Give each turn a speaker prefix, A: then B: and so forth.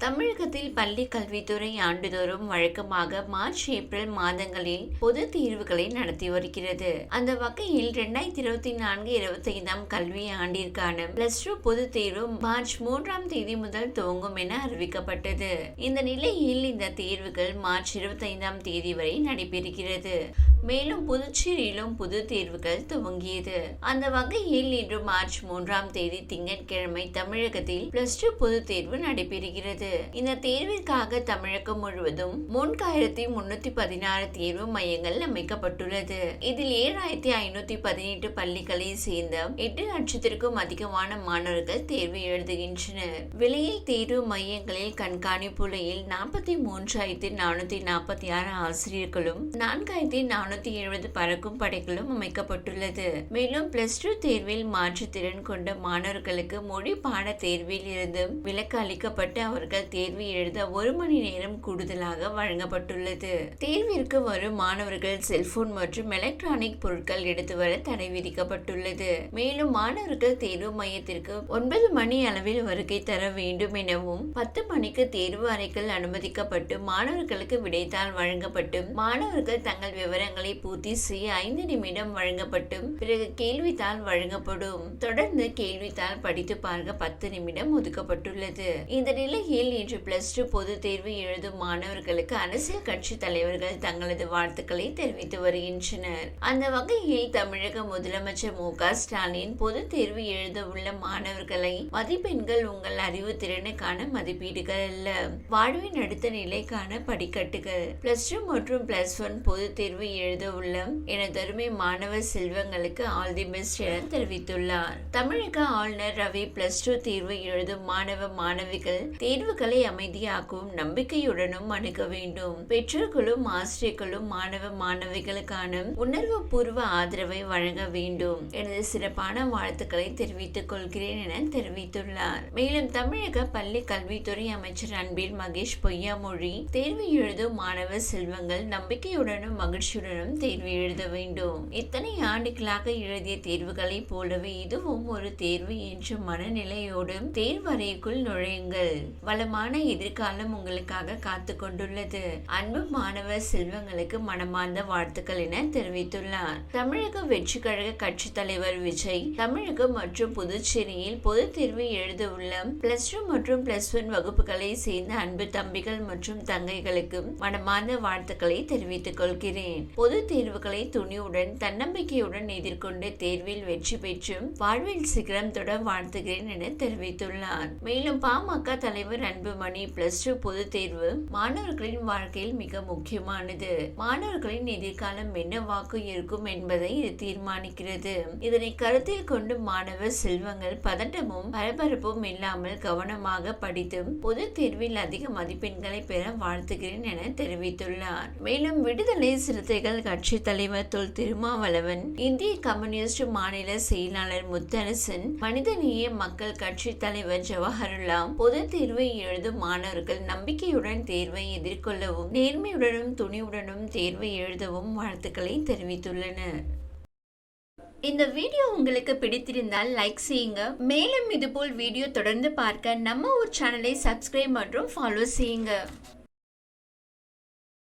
A: தமிழகத்தில் பள்ளி கல்வித்துறை ஆண்டுதோறும் வழக்கமாக மார்ச் ஏப்ரல் மாதங்களில் பொது தேர்வுகளை நடத்தி வருகிறது. அந்த வகையில் 2024-25 கல்வி ஆண்டிற்கான +2 பொது தேர்வு மார்ச் 3ஆம் தேதி முதல் துவங்கும் என அறிவிக்கப்பட்டது. இந்த நிலையில் இந்த தேர்வுகள் மார்ச் 25ஆம் தேதி வரை நடைபெறுகிறது. மேலும் புதுச்சேரியிலும் பொது தேர்வுகள் துவங்கியது. அந்த வகையில் இன்று மார்ச் 3ஆம் தேதி திங்கட்கிழமை தமிழகத்தில் +2 பொது தேர்வு நடைபெறுகிறது. இந்த தேர்விற்காக தமிழகம் முழுவதும் 3316 தேர்வு மையங்கள் அமைக்கப்பட்டுள்ளது. இதில் 7518 பள்ளிகளை சேர்ந்த 8 லட்சத்திற்கும் அதிகமான மாணவர்கள் தேர்வு எழுதுகின்றனர். விலையில் தேர்வு மையங்களில் கண்காணிப்புலையில் 43446 ஆசிரியர்களும் 4470 பறக்கும் படைகளும் அமைக்கப்பட்டுள்ளது. மேலும் +2 தேர்வில் மாற்றுத்திறன் கொண்ட மாணவர்களுக்கு மொழி பாட தேர்வில் இருந்து விலக்கு அளிக்கப்பட்டு அவர்கள் தேர்வு எழுத 1 மணி நேரம் கூடுதலாக வழங்கப்பட்டுள்ளது. தேர்விற்கு வரும் மாணவர்கள் செல்போன் மற்றும் எலக்ட்ரானிக் பொருட்கள் எடுத்து வர தடை விதிக்கப்பட்டுள்ளது. மேலும் மாணவர்கள் தேர்வு மையத்திற்கு 9 மணி அளவில் வருகை தர வேண்டும் எனவும் 10 மணிக்கு தேர்வு அறைகள் அனுமதிக்கப்பட்டு மாணவர்களுக்கு விடைத்தாள் வழங்கப்பட்டு மாணவர்கள் தங்கள் விவரங்களை பூர்த்தி செய்ய 5 நிமிடம் வழங்கப்பட்டும் பிறகு கேள்வித்தாள் வழங்கப்படும். தொடர்ந்து கேள்வித்தாள் படித்து பார்க்க 10 நிமிடம் ஒதுக்கப்பட்டுள்ளது. இந்த நிலையில் இன்று +2 பொது தேர்வு எழுதும் மாணவர்களுக்கு அரசியல் கட்சி தலைவர்கள் தங்களது வாழ்த்துக்களை தெரிவித்து வருகின்றனர். அந்த வகையில் தமிழக முதலமைச்சர் மு.க.ஸ்டாலின் பொது தேர்வு எழுத உள்ள மாணவர்களை மதிப்பெண்கள் உங்கள் அறிவு திறனுக்கான மதிப்பீடுகள் அல்ல, வாழ்வின் அடுத்த நிலைக்கான படிக்கட்டுகள். +2 மற்றும் +1 பொது தேர்வு எழுத உள்ள எனதருமை மாணவ செல்வங்களுக்கு ஆல் தி பெஸ்ட் என தெரிவித்துள்ளார். தமிழக ஆளுநர் ரவி +2 தேர்வு எழுதும் மாணவ மாணவிகள் தேர்வுகளை அமைதியாகவும் நம்பிக்கையுடனும் அணுக வேண்டும். பெற்றோர்களும் ஆசிரியர்களும் மாணவ மாணவிகளுக்கான உணர்வு பூர்வ ஆதரவை வழங்க வேண்டும். எனது சிறப்பான வாழ்த்துக்களை தெரிவித்துக் கொள்கிறேன் என தெரிவித்துள்ளார். மேலும் தமிழக பள்ளி கல்வித்துறை அமைச்சர் அன்பில் மகேஷ் பொய்யாமொழி தேர்வு எழுதும் மாணவ செல்வங்கள் நம்பிக்கையுடனும் மகிழ்ச்சியுடனும் தேர்வு எழுத வேண்டும். இத்தனை ஆண்டுகளாக எழுதிய தேர்வுகளை போலவே இதுவும் ஒரு தேர்வு என்ற மனநிலையோடு தேர்வறைக்குள் நுழையுங்கள். வளமான எதிர்காலம் உங்களுக்காக காத்து கொண்டுள்ளது. அன்பு மாணவ செல்வங்களுக்கு மனமார்ந்த வாழ்த்துக்கள் என தெரிவித்துள்ளார். தமிழக வெற்றி கழக கட்சி தலைவர் விஜய் தமிழகம் மற்றும் புதுச்சேரியில் பொது தேர்வு எழுத உள்ள +2 மற்றும் +1 வகுப்புகளை சேர்ந்த அன்பு தம்பிகள் மற்றும் தங்கைகளுக்கு மனமார்ந்த வாழ்த்துக்களை தெரிவித்துக் கொள்கிறேன். பொது தேர்வுகளை துணிவுடன் தன்னம்பிக்கையுடன் எதிர்கொண்டு தேர்வில் வெற்றி பெற்று வாழ்வில் சிகரம் தொட வாழ்த்துகிறேன் என தெரிவித்துள்ளார். மேலும் பாமக தலைவர் அன்புமணி +2 பொது தேர்வு மாணவர்களின் வாழ்க்கையில் மிக முக்கியமானது. மாணவர்களின் எதிர்காலம் என்னவாக இருக்கும் என்பதை இது தீர்மானிக்கிறது. இதனை கருத்தில் கொண்டு மாணவ செல்வங்கள் பதட்டமும் பரபரப்பும் இல்லாமல் கவனமாக படித்து பொது தேர்வில் அதிக மதிப்பெண்களை பெற வாழ்த்துகிறேன் என தெரிவித்துள்ளார். மேலும் விடுதலை சிறுத்தைகள் கட்சி தலைவர் தொல் திருமாவளவன், இந்திய கம்யூனிஸ்ட் மாநில செயலாளர் முத்தரசன், மனிதநேய மக்கள் கட்சி தலைவர் ஜவஹருல்லா பொது தேர்வை எழுதும் மாணவர்கள் நம்பிக்கையுடன் தேர்வை எதிர்கொள்ளவும் நேர்மையுடனும் துணிவுடனும் தேர்வை எழுதவும் வாழ்த்துக்களை தெரிவித்துள்ளனர். இந்த வீடியோ உங்களுக்கு பிடித்திருந்தால் லைக் செய்யுங்க. மேலும் இதுபோல் வீடியோ தொடர்ந்து பார்க்க நம்ம ஒரு சேனலை சப்ஸ்கிரைப் மற்றும் ஃபாலோ செய்யுங்க.